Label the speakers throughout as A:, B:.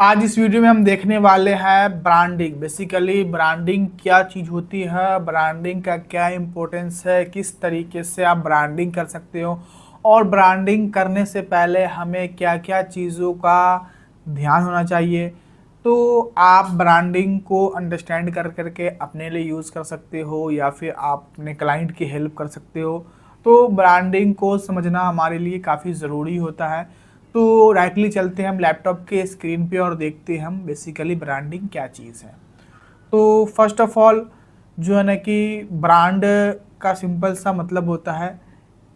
A: आज इस वीडियो में हम देखने वाले हैं ब्रांडिंग। बेसिकली ब्रांडिंग क्या चीज़ होती है, ब्रांडिंग का क्या इम्पोर्टेंस है, किस तरीके से आप ब्रांडिंग कर सकते हो और ब्रांडिंग करने से पहले हमें क्या क्या चीज़ों का ध्यान होना चाहिए। तो आप ब्रांडिंग को अंडरस्टैंड कर करके अपने लिए यूज़ कर सकते हो या फिर आप अपने क्लाइंट की हेल्प कर सकते हो। तो ब्रांडिंग को समझना हमारे लिए काफ़ी ज़रूरी होता है। तो डायरेक्टली चलते हैं हम लैपटॉप के स्क्रीन पे और देखते हैं हम बेसिकली ब्रांडिंग क्या चीज़ है। तो फर्स्ट ऑफ ऑल जो है ना कि ब्रांड का सिंपल सा मतलब होता है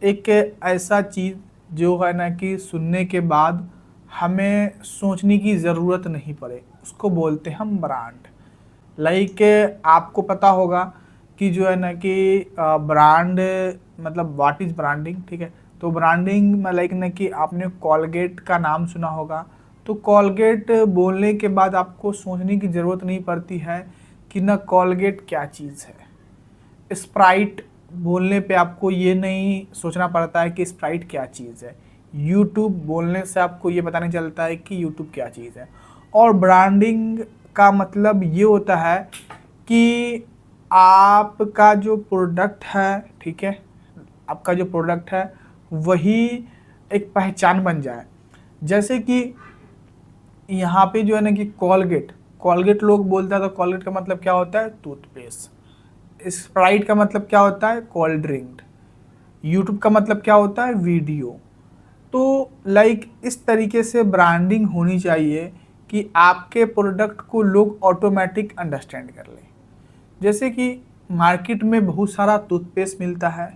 A: एक ऐसा चीज़ जो है ना कि सुनने के बाद हमें सोचने की ज़रूरत नहीं पड़े, उसको बोलते हैं हम ब्रांड। लाइक आपको पता होगा कि जो है ना कि ब्रांड मतलब व्हाट इज़ ब्रांडिंग, ठीक है। तो ब्रांडिंग में लाइक ना कि आपने कॉलगेट का नाम सुना होगा। तो कॉलगेट बोलने के बाद आपको सोचने की ज़रूरत नहीं पड़ती है कि ना कॉलगेट क्या चीज़ है। स्प्राइट बोलने पे आपको ये नहीं सोचना पड़ता है कि स्प्राइट क्या चीज़ है। यूट्यूब बोलने से आपको ये पता नहीं चलता है कि यूट्यूब क्या चीज़ है। और ब्रांडिंग का मतलब ये होता है कि आपका जो प्रोडक्ट है, ठीक है, आपका जो प्रोडक्ट है वही एक पहचान बन जाए। जैसे कि यहाँ पे जो है ना कि कॉलगेट कॉलगेट लोग बोलते हैं, तो कॉलगेट का मतलब क्या होता है? टूथपेस्ट। स्प्राइट का मतलब क्या होता है? Cold drink. यूट्यूब का मतलब क्या होता है? वीडियो। तो लाइक इस तरीके से ब्रांडिंग होनी चाहिए कि आपके प्रोडक्ट को लोग ऑटोमेटिक अंडरस्टैंड कर लें। जैसे कि मार्केट में बहुत सारा टूथपेस्ट मिलता है,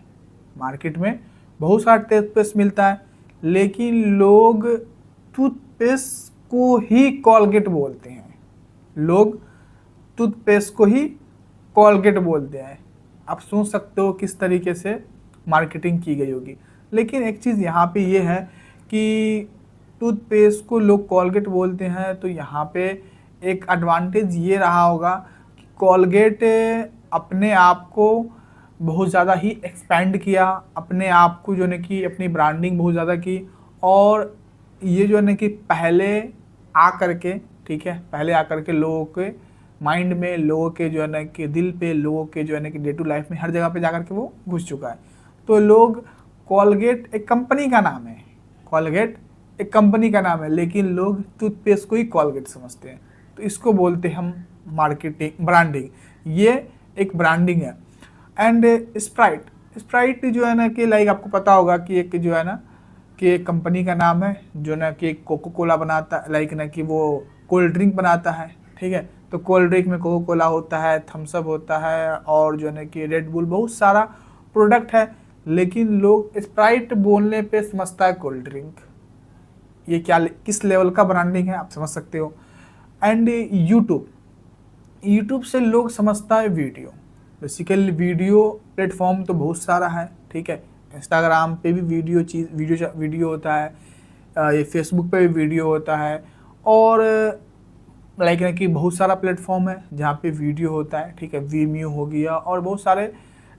A: मार्केट में बहुत सारा टूथपेस्ट मिलता है, लेकिन लोग टूथपेस्ट को ही कॉलगेट बोलते हैं। लोग टूथपेस्ट को ही कॉलगेट बोलते हैं। आप सोच सकते हो किस तरीके से मार्केटिंग की गई होगी। लेकिन एक चीज़ यहाँ पे ये है कि टूथपेस्ट को लोग कॉलगेट बोलते हैं, तो यहाँ पे एक एडवांटेज ये रहा होगा कि कॉलगेट अपने आप को बहुत ज़्यादा ही एक्सपेंड किया, अपने आप को जो है कि अपनी ब्रांडिंग बहुत ज़्यादा की। और ये जो है ना कि पहले आ करके, ठीक है, पहले आ करके लोगों के माइंड में, लोगों के जो है ना कि दिल पे, लोगों के जो है ना कि डे टू लाइफ में हर जगह पे जा कर के वो घुस चुका है। तो लोग कॉलगेट एक कंपनी का नाम है, कॉलगेट एक कंपनी का नाम है, लेकिन लोग टूथपेस्ट को ही कॉलगेट समझते हैं। तो इसको बोलते हैं हम मार्केटिंग, ब्रांडिंग। ये एक ब्रांडिंग है। एंड स्प्राइट स्प्राइट जो है ना कि लाइक आपको पता होगा कि एक जो है ना कि एक कंपनी का नाम है जो ना कि कोको कोला बनाता, लाइक ना कि वो कोल्ड ड्रिंक बनाता है, ठीक है। तो कोल्ड ड्रिंक में कोको कोला होता है, थम्स अप होता है और जो है ना कि रेड बुल, बहुत सारा प्रोडक्ट है। लेकिन लोग स्प्राइट बोलने पे समझता है कोल्ड ड्रिंक। ये क्या किस लेवल का ब्रांडिंग है आप समझ सकते हो। एंड यूट्यूब से लोग समझता है वीडियो। बेसिकली वीडियो प्लेटफॉर्म तो बहुत सारा है, ठीक है। इंस्टाग्राम पे भी वीडियो होता है, ये फेसबुक पे भी वीडियो होता है, और लाइक ना कि बहुत सारा प्लेटफॉर्म है जहाँ पे वीडियो होता है, ठीक है। वीमियो हो गया और बहुत सारे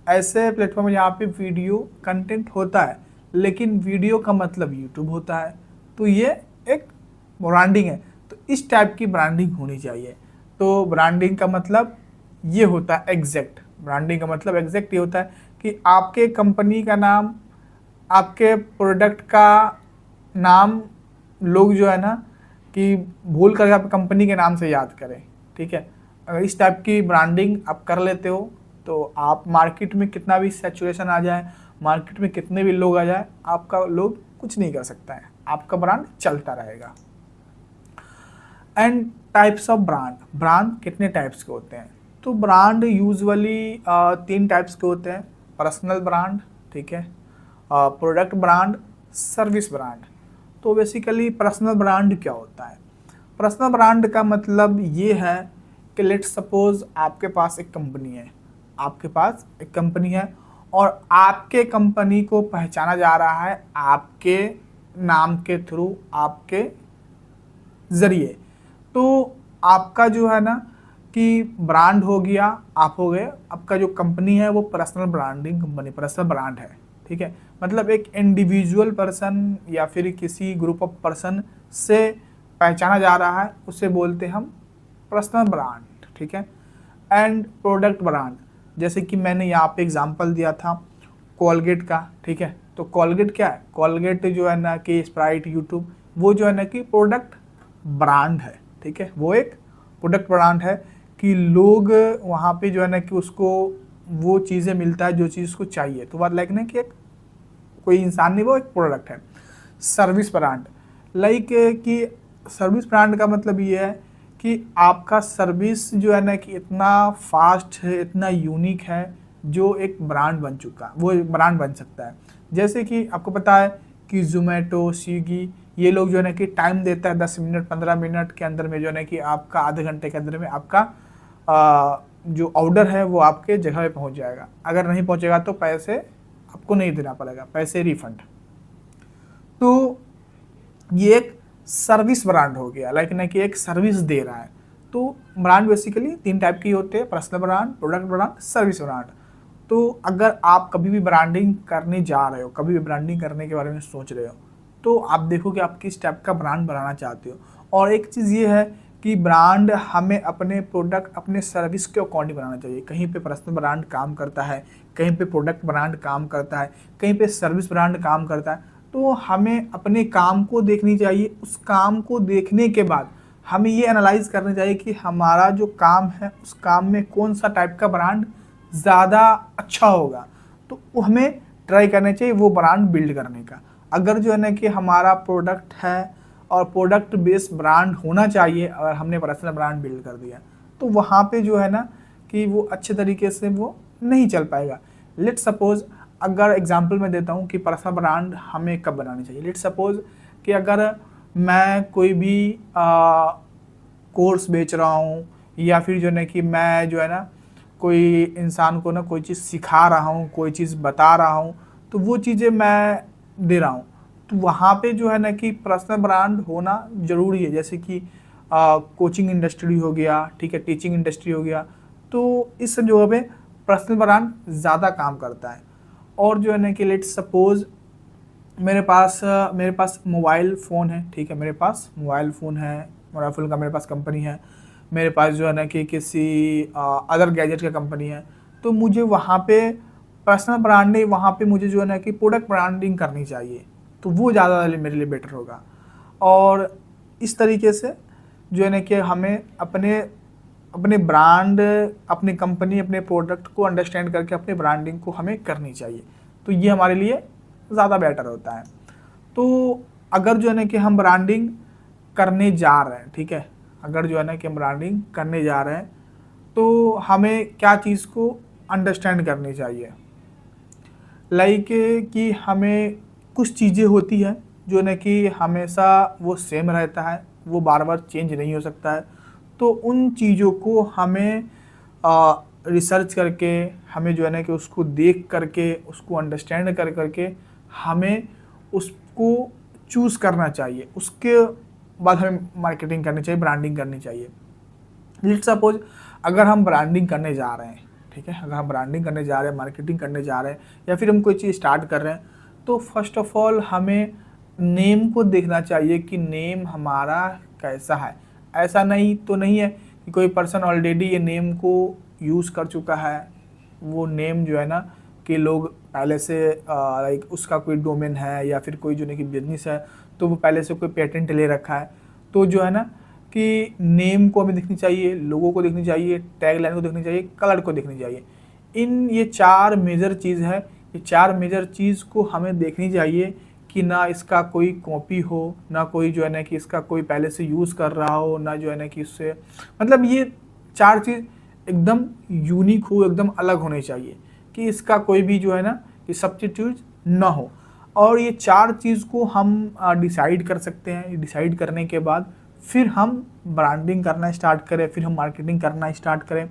A: ऐसे प्लेटफॉर्म है जहाँ पे वीडियो कंटेंट होता है, लेकिन वीडियो का मतलब यूट्यूब होता है। तो ये एक ब्रांडिंग है। तो इस टाइप की ब्रांडिंग होनी चाहिए। तो ब्रांडिंग का मतलब ये होता है एग्जैक्ट, ब्रांडिंग का मतलब एग्जैक्ट ये होता है कि आपके कंपनी का नाम, आपके प्रोडक्ट का नाम लोग जो है ना कि भूल कर आप कंपनी के नाम से याद करें, ठीक है। अगर इस टाइप की ब्रांडिंग आप कर लेते हो तो आप मार्केट में कितना भी सैचुरेशन आ जाए, मार्केट में कितने भी लोग आ जाए, आपका लोग कुछ नहीं कर सकता है, आपका ब्रांड चलता रहेगा। एंड टाइप्स ऑफ ब्रांड कितने टाइप्स के होते हैं? तो ब्रांड यूजुअली 3 टाइप्स के होते हैं। पर्सनल ब्रांड, ठीक है, प्रोडक्ट ब्रांड, सर्विस ब्रांड। तो बेसिकली पर्सनल ब्रांड क्या होता है? पर्सनल ब्रांड का मतलब ये है कि लेट्स सपोज आपके पास एक कंपनी है, आपके पास एक कंपनी है और आपके कंपनी को पहचाना जा रहा है आपके नाम के थ्रू, आपके ज़रिए। तो आपका जो है ना कि ब्रांड हो गया, आप हो गए, आपका जो कंपनी है वो personal branding company, personal brand है, ठीक है। मतलब एक इंडिविजुअल पर्सन या फिर किसी ग्रुप ऑफ पर्सन से पहचाना जा रहा है उसे बोलते हैं हम पर्सनल ब्रांड, ठीक है। एंड प्रोडक्ट ब्रांड, जैसे कि मैंने यहाँ पे एग्जांपल दिया था कोलगेट का, ठीक है। तो कोलगेट क्या है, कोलगेट जो है ना कि स्प्राइट, यूट्यूब, वो जो है ना कि प्रोडक्ट ब्रांड है, ठीक है। वो एक प्रोडक्ट ब्रांड है कि लोग वहाँ पे जो है ना कि उसको वो चीज़ें मिलता है जो चीज़ उसको चाहिए। तो बात लाइक ना कि एक कोई इंसान नहीं, वो एक प्रोडक्ट है। सर्विस ब्रांड, लाइक कि सर्विस ब्रांड का मतलब ये है कि आपका सर्विस जो है ना कि इतना फास्ट है, इतना यूनिक है, जो एक ब्रांड बन चुका, वो एक ब्रांड बन सकता है। जैसे कि आपको पता है कि जोमेटो, स्विगी, ये लोग जो है ना कि टाइम देता है 10 मिनट 15 मिनट के अंदर में जो है ना कि आपका आधे घंटे के अंदर में आपका जो ऑर्डर है वो आपके जगह पे पहुंच जाएगा। अगर नहीं पहुंचेगा तो पैसे आपको नहीं देना पड़ेगा, पैसे रिफंड। तो ये एक सर्विस ब्रांड हो गया, लाइक ना कि एक सर्विस दे रहा है। तो ब्रांड बेसिकली 3 टाइप की होते हैं, personal brand, product brand, service brand. तो अगर आप कभी भी ब्रांडिंग करने जा रहे हो, कभी भी ब्रांडिंग करने के बारे में सोच रहे हो, तो आप देखो कि आप किस टाइप का ब्रांड बनाना चाहते हो। और एक चीज़ ये है कि ब्रांड हमें अपने प्रोडक्ट, अपने सर्विस के अकॉर्डिंग बनाना चाहिए। कहीं पे पर्सनल ब्रांड काम करता है, कहीं पे प्रोडक्ट ब्रांड काम करता है, कहीं पे सर्विस ब्रांड काम करता है। तो हमें अपने काम को देखनी चाहिए। उस काम को देखने के बाद हमें ये एनालाइज करना चाहिए कि हमारा जो काम है उस काम में कौन सा टाइप का ब्रांड ज़्यादा अच्छा होगा। तो वो हमें ट्राई करना चाहिए वो ब्रांड बिल्ड करने का। अगर जो है ना कि हमारा प्रोडक्ट है और प्रोडक्ट बेस्ड ब्रांड होना चाहिए, अगर हमने पर्सनल ब्रांड बिल्ड कर दिया तो वहाँ पे जो है ना कि वो अच्छे तरीके से वो नहीं चल पाएगा। लेट सपोज, अगर एग्जांपल मैं देता हूँ कि पर्सनल ब्रांड हमें कब बनानी चाहिए। लेट सपोज कि अगर मैं कोई भी कोर्स बेच रहा हूँ, या फिर जो है ना कि मैं जो है ना कोई इंसान को ना कोई चीज़ सिखा रहा हूँ, कोई चीज़ बता रहा हूँ, तो वो चीज़ें मैं दे रहा हूँ, तो वहाँ पे जो है ना कि पर्सनल ब्रांड होना ज़रूरी है। जैसे कि कोचिंग इंडस्ट्री हो गया, ठीक है, टीचिंग इंडस्ट्री हो गया, तो इस सब जगह पे पर्सनल ब्रांड ज़्यादा काम करता है। और जो है ना कि लेट सपोज मेरे पास मोबाइल फ़ोन है, ठीक है, मेरे पास मोबाइल फ़ोन है, मोबाइल फ़ोन का मेरे पास कंपनी है, मेरे पास जो है ना कि किसी अदर गैजेट का कंपनी है, तो मुझे वहाँ पे पर्सनल ब्रांडिंग, वहाँ पे मुझे जो है ना कि प्रोडक्ट ब्रांडिंग करनी चाहिए, तो वो ज़्यादा मेरे लिए बेटर होगा। और इस तरीके से जो है ना कि हमें अपने ब्रांड, अपनी कंपनी, अपने प्रोडक्ट को अंडरस्टैंड करके अपने ब्रांडिंग को हमें करनी चाहिए, तो ये हमारे लिए ज़्यादा बेटर होता है। तो अगर जो है ना कि हम ब्रांडिंग करने जा रहे हैं, ठीक है, अगर जो है ना कि हम ब्रांडिंग करने जा रहे हैं तो हमें क्या चीज़ को अंडरस्टैंड करनी चाहिए। लाइक कि हमें कुछ चीज़ें होती है जो ना कि हमेशा वो सेम रहता है, वो बार बार चेंज नहीं हो सकता है। तो उन चीज़ों को हमें रिसर्च करके, हमें जो है ना कि उसको देख करके, उसको अंडरस्टैंड कर करके हमें उसको चूज़ करना चाहिए। उसके बाद हमें मार्केटिंग करनी चाहिए, ब्रांडिंग करनी चाहिए। लेट्स सपोज अगर हम ब्रांडिंग करने जा रहे हैं, ठीक है, अगर हम ब्रांडिंग करने जा रहे हैं, मार्केटिंग करने जा रहे हैं, या फिर हम कोई चीज़ स्टार्ट कर रहे हैं, तो फर्स्ट ऑफ ऑल हमें नेम को देखना चाहिए कि नेम हमारा कैसा है। ऐसा नहीं तो नहीं है कि कोई पर्सन ऑलरेडी ये नेम को यूज़ कर चुका है, वो नेम जो है ना कि लोग पहले से लाइक उसका कोई डोमेन है या फिर कोई जो है कि बिजनेस है, तो वो पहले से कोई पेटेंट ले रखा है। तो जो है ना कि नेम को हमें देखनी चाहिए, लोगों को देखनी चाहिए, टैग लाइन को देखनी चाहिए, कलर को देखनी चाहिए। ये 4 मेजर चीज़ है। ये 4 मेजर चीज़ को हमें देखनी चाहिए कि ना इसका कोई कॉपी हो, ना कोई जो है ना कि इसका कोई पहले से यूज़ कर रहा हो, ना जो है ना कि इससे मतलब ये 4 चीज़ एकदम यूनिक हो, एकदम अलग होनी चाहिए कि इसका कोई भी जो है ना कि सब्स्टिट्यूट ना हो। और ये 4 चीज़ को हम डिसाइड कर सकते हैं। डिसाइड करने के बाद फिर हम ब्रांडिंग करना स्टार्ट करें, फिर हम मार्केटिंग करना स्टार्ट करें।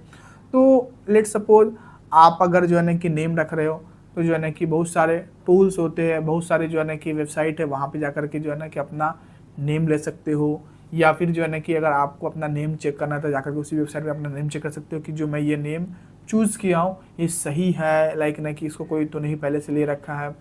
A: तो लेट्स सपोज आप अगर जो है ना कि नेम रख रहे हो, तो जो है ना कि बहुत सारे टूल्स होते हैं, बहुत सारे जो है ना कि वेबसाइट है, वहाँ पे जा कर के जो है ना कि अपना नेम ले सकते हो। या फिर जो है ना कि अगर आपको अपना नेम चेक करना है तो जाकर के उसी वेबसाइट पे अपना नेम चेक कर सकते हो कि जो मैं ये नेम चूज़ किया हूँ ये सही है, लाइक ना कि इसको कोई तो नहीं पहले से ले रखा है।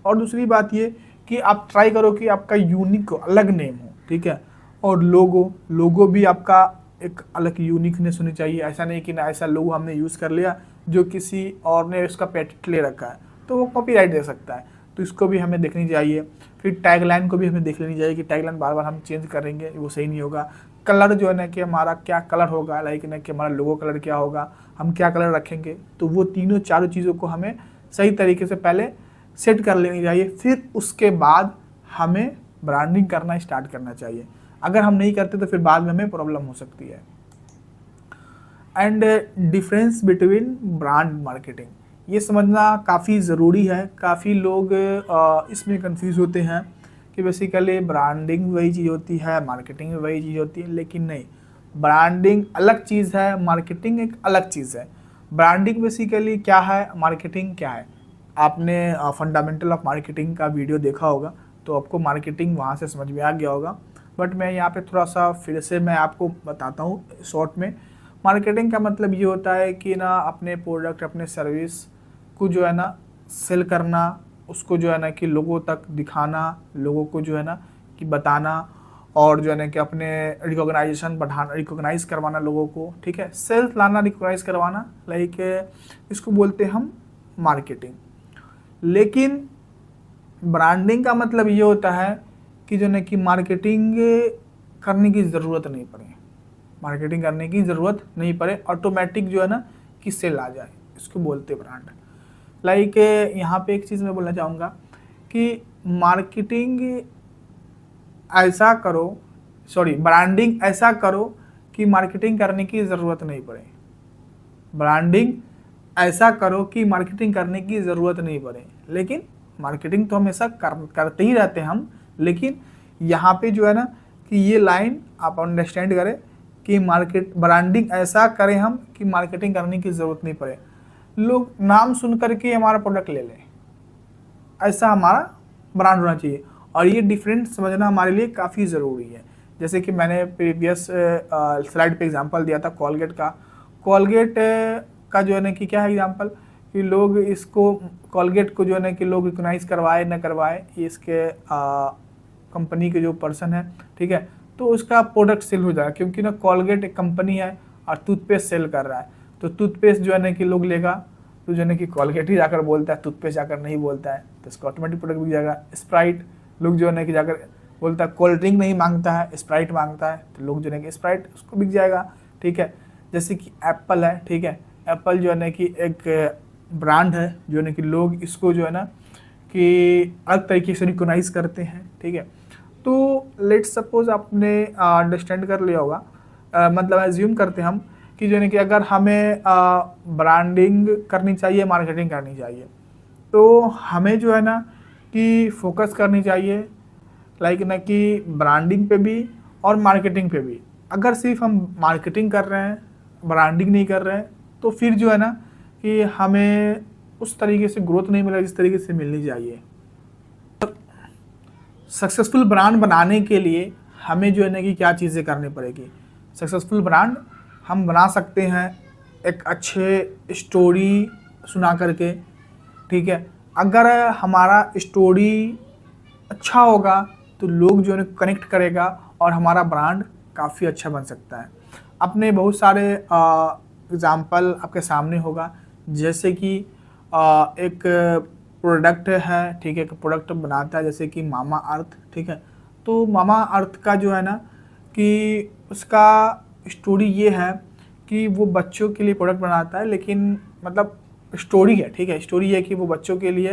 A: और दूसरी बात ये कि आप ट्राई करो कि आपका यूनिक अलग नेम हो, ठीक है। और लोगो लोगो भी आपका एक अलग यूनिकनेस होनी चाहिए। ऐसा नहीं कि ना ऐसा लोगो हमने यूज़ कर लिया जो किसी और ने उसका पेटेंट ले रखा है तो वो कॉपीराइट दे सकता है, तो इसको भी हमें देखनी चाहिए। फिर टैगलाइन को भी हमें देख लेनी चाहिए कि टैगलाइन बार बार हम चेंज करेंगे वो सही नहीं होगा। कलर जो है ना कि हमारा क्या कलर होगा, लाइक ना कि हमारा लोगो कलर क्या होगा, हम क्या कलर रखेंगे, तो वो तीनों चारों चीज़ों को हमें सही तरीके से पहले सेट कर लेनी चाहिए। फिर उसके बाद हमें ब्रांडिंग करना स्टार्ट करना चाहिए। अगर हम नहीं करते तो फिर बाद में हमें प्रॉब्लम हो सकती है। And difference between brand marketing, ये समझना काफ़ी ज़रूरी है। काफ़ी लोग इसमें कंफ्यूज होते हैं कि बेसिकली ब्रांडिंग वही चीज़ होती है, मार्केटिंग वही चीज़ होती है, लेकिन नहीं, ब्रांडिंग अलग चीज़ है, मार्केटिंग एक अलग चीज़ है। ब्रांडिंग बेसिकली क्या है, मार्केटिंग क्या है। आपने फंडामेंटल ऑफ मार्केटिंग का वीडियो देखा होगा तो आपको मार्केटिंग वहाँ से समझ में आ गया होगा, बट मैं यहाँ पे थोड़ा सा फिर से मैं आपको बताता हूँ शॉर्ट में। मार्केटिंग का मतलब ये होता है कि ना अपने प्रोडक्ट, अपने सर्विस को जो है ना सेल करना, उसको जो है ना कि लोगों तक दिखाना, लोगों को जो है ना कि बताना, और जो है ना कि अपने रिकॉग्नाइजेशन बढ़ाना, रिकॉग्नाइज करवाना लोगों को, ठीक है, सेल्फ लाना, रिकॉग्नाइज करवाना, लाइक इसको बोलते हैं हम मार्केटिंग। लेकिन ब्रांडिंग का मतलब ये होता है कि जो है कि मार्केटिंग करने की ज़रूरत नहीं पड़े, मार्केटिंग करने की ज़रूरत नहीं पड़े, ऑटोमेटिक जो है ना कि सेल आ जाए, इसको बोलते ब्रांड। लाइक यहाँ पे एक चीज़ मैं बोलना चाहूँगा कि मार्केटिंग ऐसा करो, सॉरी, ब्रांडिंग ऐसा करो कि मार्केटिंग करने की ज़रूरत नहीं पड़े। ब्रांडिंग ऐसा करो कि मार्केटिंग करने की ज़रूरत नहीं पड़े, लेकिन मार्केटिंग तो हमेशा करते ही रहते हैं हम, लेकिन यहाँ पे जो है ना कि ये लाइन आप अंडरस्टैंड करें कि ब्रांडिंग ऐसा करें हम कि मार्केटिंग करने की ज़रूरत नहीं पड़े, लोग नाम सुन करके हमारा प्रोडक्ट ले लें, ऐसा हमारा ब्रांड होना चाहिए। और ये डिफरेंट समझना हमारे लिए काफ़ी ज़रूरी है। जैसे कि मैंने प्रीवियस स्लाइड पे एग्जांपल दिया था कोलगेट का। कोलगेट का जो है ना कि क्या है एग्जांपल, कि लोग इसको कोलगेट को जो है ना कि लोग रिकॉग्नाइज करवाए न करवाए, ये इसके कंपनी के जो पर्सन है, ठीक है, तो उसका प्रोडक्ट सेल हो जाएगा, क्योंकि ना कोलगेट एक कंपनी है और टूथपेस्ट सेल कर रहा है, तो टूथपेस्ट जो है ना कि लोग लेगा तो जो है ना कि कोलगेट ही जाकर बोलता है, टूथपेस्ट जाकर नहीं बोलता है, तो इसका ऑटोमेटिक प्रोडक्ट बिक जाएगा। स्प्राइट लोग जो है ना कि जाकर बोलता है, कोल्ड ड्रिंक नहीं मांगता है, स्प्राइट मांगता है, तो लोग जो है कि स्प्राइट उसको बिक जाएगा, ठीक है। जैसे कि एप्पल है, ठीक है, एप्पल जो है ना कि एक ब्रांड है, जो है ना कि लोग इसको जो है ना कि अलग तरीके से रिकॉग्नाइज करते हैं, ठीक है। तो लेट्स सपोज आपने अंडरस्टैंड कर लिया होगा, मतलब एज्यूम करते हैं हम कि जो है कि अगर हमें ब्रांडिंग करनी चाहिए, मार्केटिंग करनी चाहिए, तो हमें जो है ना कि फोकस करनी चाहिए, लाइक ना कि ब्रांडिंग पे भी और मार्केटिंग पे भी। अगर सिर्फ हम मार्केटिंग कर रहे हैं, ब्रांडिंग नहीं कर रहे हैं, तो फिर जो है ना कि हमें उस तरीके से ग्रोथ नहीं मिलेगा जिस तरीके से मिलनी चाहिए। सक्सेसफुल ब्रांड बनाने के लिए हमें जो है ना कि क्या चीज़ें करनी पड़ेगी। सक्सेसफुल ब्रांड हम बना सकते हैं एक अच्छे स्टोरी सुना करके, ठीक है। अगर हमारा स्टोरी अच्छा होगा तो लोग जो है कनेक्ट करेगा और हमारा ब्रांड काफ़ी अच्छा बन सकता है। अपने बहुत सारे एग्ज़ाम्पल आपके सामने होगा, जैसे कि एक प्रोडक्ट है, ठीक है, प्रोडक्ट बनाता है जैसे कि मामा अर्थ, ठीक है। तो मामा अर्थ का जो है ना कि उसका स्टोरी ये है कि वो बच्चों के लिए प्रोडक्ट बनाता है, लेकिन मतलब स्टोरी है, ठीक है, स्टोरी है कि वो बच्चों के लिए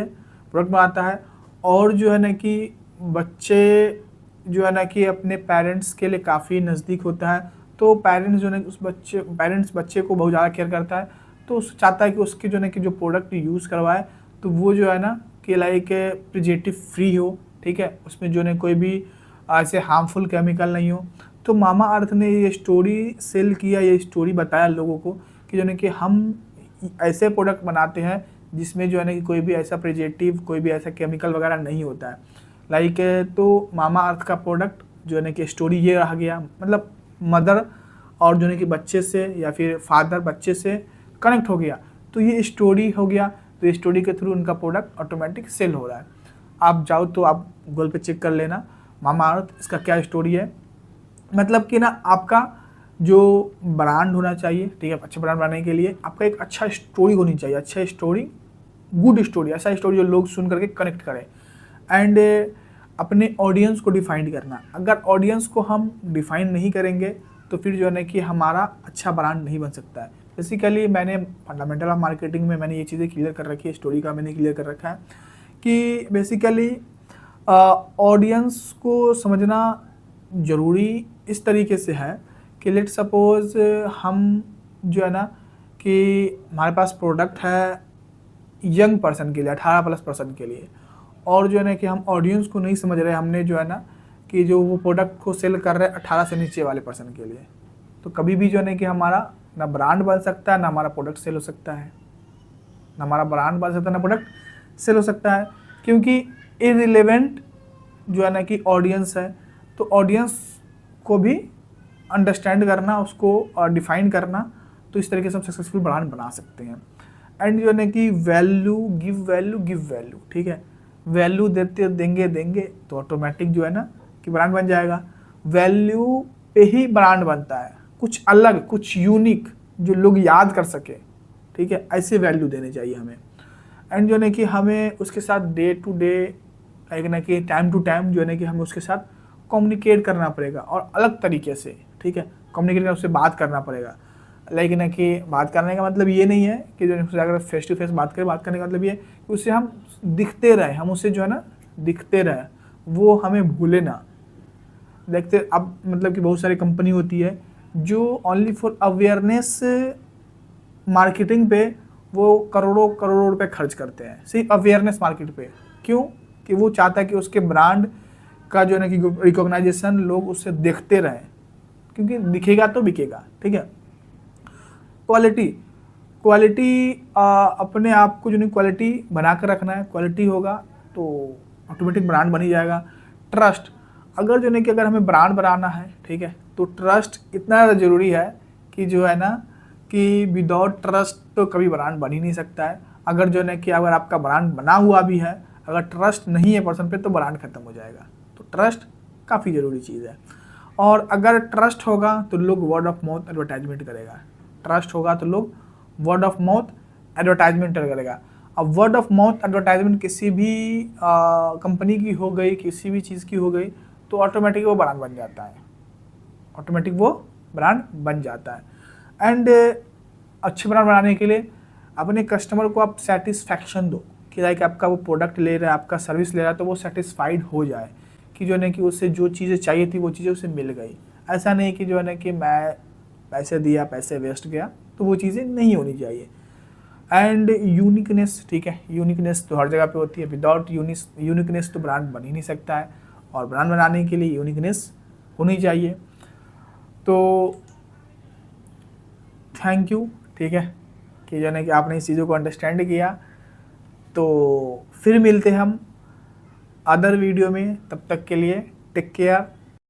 A: प्रोडक्ट बनाता है, और जो है ना कि बच्चे जो है ना कि अपने पेरेंट्स के लिए काफ़ी नज़दीक होता है, तो पेरेंट्स जो है उस पेरेंट्स बच्चे को बहुत ज़्यादा केयर करता है, तो उस चाहता है कि उसके जो है कि जो प्रोडक्ट यूज़ करवाए तो वो जो है ना कि लाइक प्रिजर्वेटिव फ्री हो, ठीक है, उसमें जो है कोई भी ऐसे हार्मफुल केमिकल नहीं हो। तो मामा अर्थ ने ये स्टोरी सेल किया, ये स्टोरी बताया लोगों को कि जो है कि हम ऐसे प्रोडक्ट बनाते हैं जिसमें जो है ना कि कोई भी ऐसा प्रिजर्वेटिव, कोई भी ऐसा केमिकल वगैरह नहीं होता है, लाइक तो मामा अर्थ का प्रोडक्ट जो है ना कि स्टोरी ये रह गया, मतलब मदर और जो है कि बच्चे से या फिर फादर बच्चे से कनेक्ट हो गया, तो ये स्टोरी हो गया, तो ये स्टोरी के थ्रू उनका प्रोडक्ट ऑटोमेटिक सेल हो रहा है। आप जाओ तो आप गूगल पे चेक कर लेना मामा अर्थ, इसका क्या स्टोरी है, मतलब कि ना आपका जो ब्रांड होना चाहिए, ठीक है, अच्छा ब्रांड बनाने के लिए आपका एक अच्छा स्टोरी होनी चाहिए, अच्छा स्टोरी, गुड स्टोरी, ऐसा स्टोरी जो लोग सुन करके कनेक्ट करें। एंड अपने ऑडियंस को डिफाइन करना, अगर ऑडियंस को हम डिफाइन नहीं करेंगे तो फिर जो है ना कि हमारा अच्छा ब्रांड नहीं बन सकता है। बेसिकली मैंने फंडामेंटल ऑफ मार्केटिंग में मैंने ये चीज़ें क्लियर कर रखी है, स्टोरी का मैंने क्लियर कर रखा है कि बेसिकली ऑडियंस को समझना ज़रूरी इस तरीके से है कि लेट सपोज हम जो है ना कि हमारे पास प्रोडक्ट है यंग पर्सन के लिए, 18+ पर्सन के लिए, और जो है ना कि हम ऑडियंस को नहीं समझ रहे, हमने जो है ना कि जो वो प्रोडक्ट को सेल कर रहे हैं 18 से नीचे वाले पर्सन के लिए, तो कभी भी जो है ना कि हमारा ना ब्रांड बन सकता है, ना हमारा प्रोडक्ट सेल हो सकता है, ना हमारा ब्रांड बन सकता है, ना प्रोडक्ट सेल हो सकता है, क्योंकि इररिलेवेंट जो है ना कि ऑडियंस है। तो ऑडियंस को भी अंडरस्टैंड करना, उसको डिफाइन करना, तो इस तरीके से हम सक्सेसफुल ब्रांड बना सकते हैं। एंड जो है ना कि value, give value, give value, ठीक है, वैल्यू देते देंगे तो ऑटोमेटिक जो है ना कि ब्रांड बन जाएगा। वैल्यू पे ही ब्रांड बनता है, कुछ अलग, कुछ यूनिक जो लोग याद कर सके, ठीक है, ऐसे वैल्यू देने चाहिए हमें। एंड जो है कि हमें उसके साथ डे टू डे, एक ना कि टाइम टू टाइम जो है ना कि हमें उसके साथ कम्युनिकेट करना पड़ेगा, और अलग तरीके से, ठीक है, कम्युनिकेट कर उससे बात करना पड़ेगा। लेकिन ना कि बात करने का मतलब ये नहीं है कि जो अगर फेस टू फेस बात करें, बात करने का मतलब ये कि उससे हम दिखते रहे, हम उससे जो है ना दिखते रहे, वो हमें भूले ना। देखते अब मतलब कि बहुत सारी कंपनी होती है जो ओनली फॉर अवेयरनेस मार्केटिंग पे वो करोड़ों करोड़ों रुपए खर्च करते हैं, सिर्फ अवेयरनेस मार्केट पे। क्यों? कि वो चाहता है कि उसके ब्रांड का जो है ना कि रिकॉग्नाइजेशन लोग उससे देखते रहें, क्योंकि दिखेगा तो बिकेगा, ठीक है। क्वालिटी, क्वालिटी अपने आप को जो नहीं क्वालिटी बना कर रखना है, क्वालिटी होगा तो ऑटोमेटिक ब्रांड बन ही जाएगा। ट्रस्ट, अगर जो नहीं कि अगर हमें ब्रांड बनाना है, ठीक है, तो ट्रस्ट इतना ज़्यादा ज़रूरी है कि जो है ना कि विदाउट ट्रस्ट तो कभी ब्रांड बन ही नहीं सकता है। अगर जो है कि अगर आपका ब्रांड बना हुआ भी है, अगर ट्रस्ट नहीं है पर्सन पे, तो ब्रांड खत्म हो जाएगा। तो ट्रस्ट काफ़ी ज़रूरी चीज़ है। और अगर ट्रस्ट होगा तो लोग वर्ड ऑफ माउथ एडवर्टाइजमेंट करेगा, ट्रस्ट होगा तो लोग वर्ड ऑफ माउथ एडवर्टाइजमेंट करेगा। अब वर्ड ऑफ माउथ एडवर्टाइजमेंट किसी भी कंपनी की हो गई, किसी भी चीज़ की हो गई, तो ऑटोमेटिक वो ब्रांड बन जाता है, ऑटोमेटिक वो ब्रांड बन जाता है। एंड अच्छे ब्रांड बनाने के लिए अपने कस्टमर को आप सेटिस्फैक्शन दो कि लाइक आपका वो प्रोडक्ट ले रहा है, आपका सर्विस ले रहा है, तो वो सेटिस्फाइड हो जाए कि जो है ना कि उससे जो चीज़ें चाहिए थी वो चीज़ें उसे मिल गई। ऐसा नहीं कि जो है ना कि मैं पैसे दिया, पैसे वेस्ट गया, तो वो चीज़ें नहीं होनी चाहिए। एंड यूनिकनेस, ठीक है, यूनिकनेस तो हर जगह पे होती है, विदाउट यूनिकनेस तो ब्रांड बन ही नहीं सकता है, और ब्रांड बनाने के लिए यूनिकनेस होनी चाहिए। तो थैंक यू, ठीक है, कि जो है कि आपने इस चीज़ों को अंडरस्टैंड किया। तो फिर मिलते हैं हम अदर वीडियो में, तब तक के लिए टेक केयर।